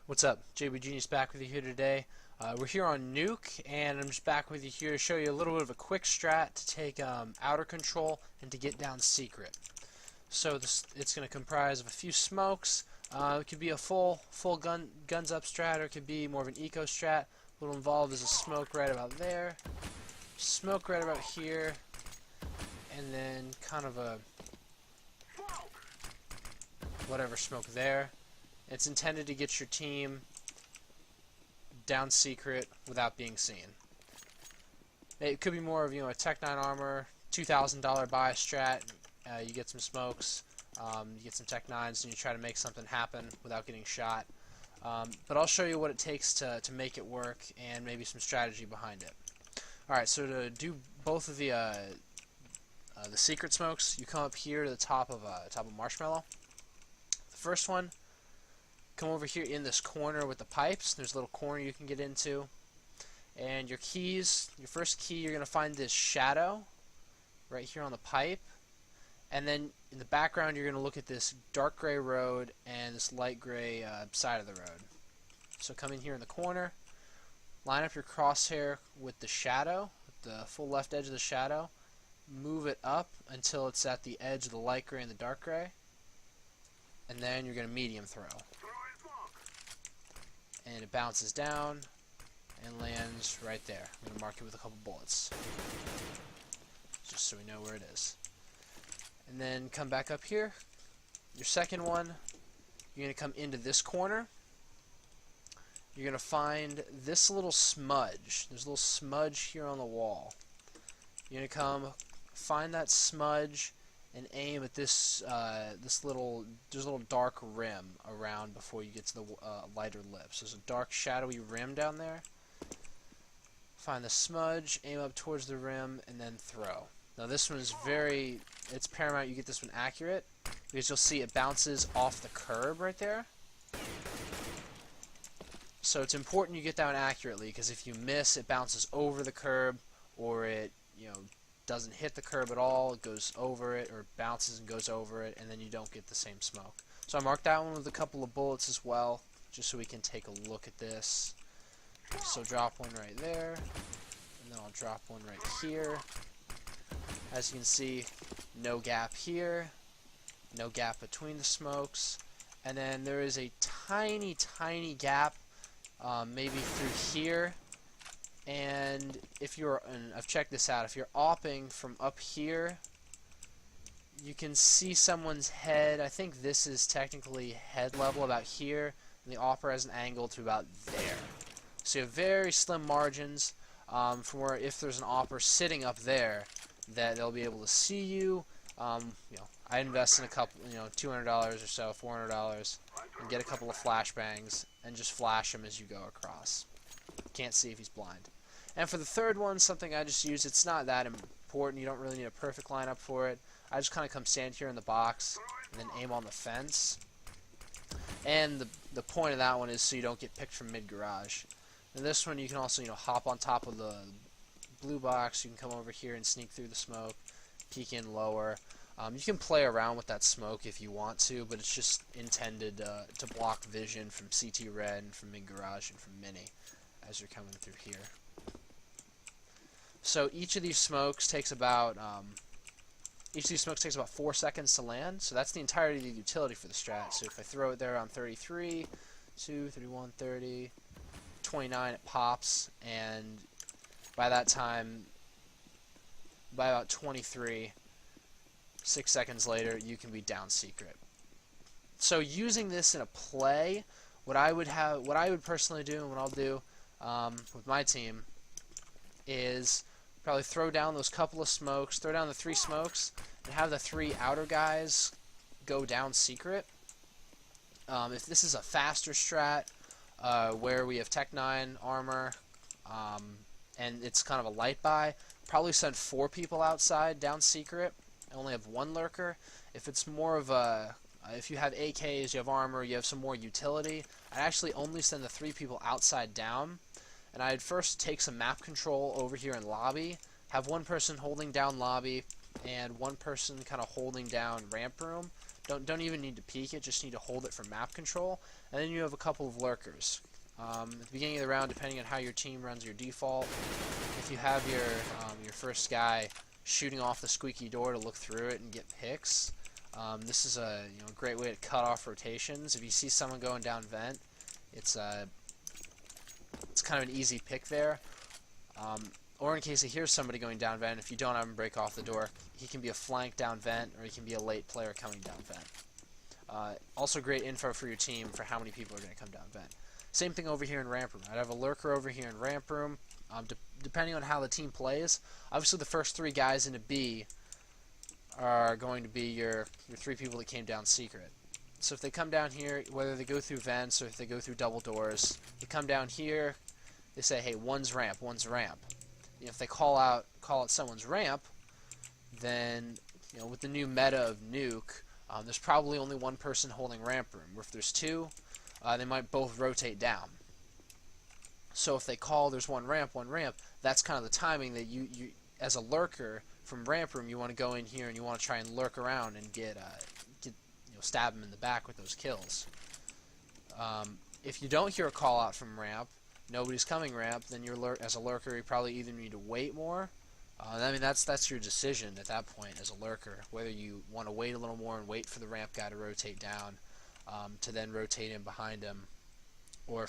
What's up? JB Genius back with you here today. We're here on Nuke, and I'm just back with you here to show you a little bit of a quick strat to take outer control and to get down secret. So it's going to comprise of a few smokes. It could be a full guns up strat, or it could be more of an eco strat. What will involve is a smoke right about there, smoke right about here, and then kind of a whatever smoke there. It's intended to get your team down secret without being seen. It could be more of a Tech 9 armor, $2,000 buy strat. You get some smokes, you get some Tech 9s, and you try to make something happen without getting shot. But I'll show you what it takes to make it work and maybe some strategy behind it. Alright, so to do both of the secret smokes, you come up here to the top of Marshmallow. The first one, come over here in this corner with the pipes. There's a little corner you can get into. And your keys, your first key, you're going to find this shadow right here on the pipe. And then in the background, you're going to look at this dark gray road and this light gray side of the road. So come in here in the corner, line up your crosshair with the shadow, with the full left edge of the shadow. Move it up until it's at the edge of the light gray and the dark gray. And then you're going to medium throw. And it bounces down and lands right there. I'm going to mark it with a couple bullets, just so we know where it is. And then come back up here. Your second one, you're going to come into this corner. You're going to find this little smudge. There's a little smudge here on the wall. You're going to come find that smudge and aim at this there's a little dark rim around before you get to the lighter lips. There's a dark shadowy rim down there. Find the smudge, aim up towards the rim, and then throw. Now this one is it's paramount you get this one accurate, because you'll see it bounces off the curb right there. So it's important you get that one accurately, because if you miss, it bounces over the curb, or it doesn't hit the curb at all, it goes over it, or bounces and goes over it, and then you don't get the same smoke. So I marked that one with a couple of bullets as well, just so we can take a look at this. So drop one right there, and then I'll drop one right here. As you can see, no gap here, no gap between the smokes, and then there is a tiny gap, maybe through here. And I've checked this out, if you're opping from up here, you can see someone's head. I think this is technically head level about here, and the opper has an angle to about there. So you have very slim margins from where if there's an opper sitting up there, that they'll be able to see you. I invest in a couple, $200 or so, $400, and get a couple of flashbangs and just flash him as you go across. Can't see if he's blind. And for the third one, something I just use, it's not that important, you don't really need a perfect lineup for it. I just kind of come stand here in the box and then aim on the fence. And the point of that one is so you don't get picked from mid-garage. And this one you can also hop on top of the blue box, you can come over here and sneak through the smoke, peek in lower. You can play around with that smoke if you want to, but it's just intended to block vision from CT red and from mid-garage and from mini as you're coming through here. So each of these smokes takes about 4 seconds to land. So that's the entirety of the utility for the strat. So if I throw it there on 33, 2, 31, 30, 29, it pops, and by that time, by about 23, 6 seconds later, you can be down secret. So using this in a play, what I would personally do, and what I'll do with my team, is probably throw down those couple of smokes, throw down the 3 smokes, and have the 3 outer guys go down secret. If this is a faster strat, where we have Tech 9 armor, and it's kind of a light buy, probably send 4 people outside down secret, and only have 1 lurker. If it's more of a, if you have AKs, you have armor, you have some more utility, I'd actually only send the 3 people outside down. And I'd first take some map control over here in lobby, have 1 person holding down lobby, and 1 person kind of holding down ramp room, Don't even need to peek it, just need to hold it for map control. And then you have a couple of lurkers. At the beginning of the round, depending on how your team runs your default, if you have your first guy shooting off the squeaky door to look through it and get picks, this is a great way to cut off rotations. If you see someone going down vent, it's kind of an easy pick there. Or in case he hears somebody going down vent, if you don't have him break off the door, he can be a flank down vent, or he can be a late player coming down vent. Also great info for your team for how many people are going to come down vent. Same thing over here in ramp room. I'd have a lurker over here in ramp room. Depending on how the team plays, obviously the first 3 guys into B are going to be your 3 people that came down secret. So if they come down here, whether they go through vents or if they go through double doors, they come down here, they say, hey, one's ramp, one's ramp. If they call out someone's ramp, then with the new meta of Nuke, there's probably only one person holding ramp room. Or if there's 2, they might both rotate down. So if they call there's one ramp, that's kind of the timing that you as a lurker from ramp room, you want to go in here and you want to try and lurk around and get stab them in the back with those kills. If you don't hear a call out from ramp, nobody's coming ramp, then as a lurker, you probably either need to wait more. I mean, that's your decision at that point as a lurker, whether you want to wait a little more and wait for the ramp guy to rotate down, to then rotate in behind him, or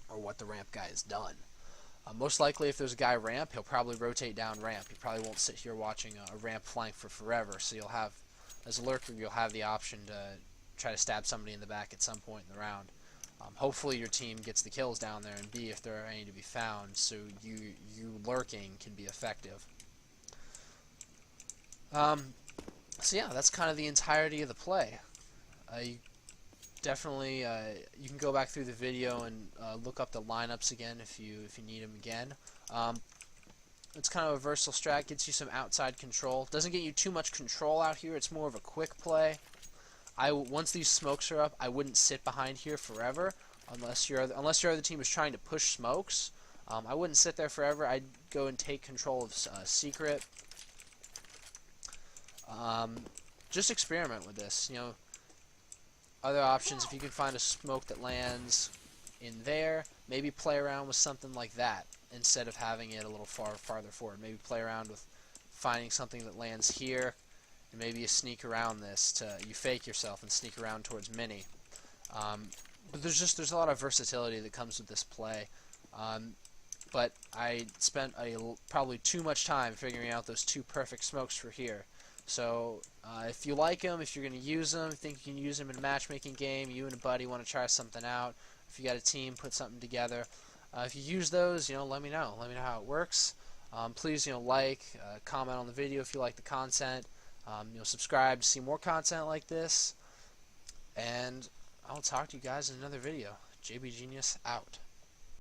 what the ramp guy has done. Most likely, if there's a guy ramp, he'll probably rotate down ramp. He probably won't sit here watching a ramp flank for forever. So you'll have, as a lurker, you'll have the option to try to stab somebody in the back at some point in the round. Hopefully your team gets the kills down there, and B, if there are any to be found, so you lurking can be effective. So yeah, that's kind of the entirety of the play. You definitely you can go back through the video and look up the lineups again if you need them again. It's kind of a versatile strat, gets you some outside control. Doesn't get you too much control out here. It's more of a quick play. Once these smokes are up, I wouldn't sit behind here forever unless your other team is trying to push smokes. I wouldn't sit there forever. I'd go and take control of secret. Just experiment with this. Other options, if you can find a smoke that lands in there, maybe play around with something like that instead of having it a little farther forward. Maybe play around with finding something that lands here, and maybe you sneak around this you fake yourself and sneak around towards mini. But there's a lot of versatility that comes with this play. But I spent probably too much time figuring out those 2 perfect smokes for here. So if you like them, if you're going to use them, think you can use them in a matchmaking game, you and a buddy want to try something out, if you got a team, put something together. If you use those, let me know. Let me know how it works. Please, like, comment on the video if you like the content. Subscribe to see more content like this. And I'll talk to you guys in another video. JB Genius out.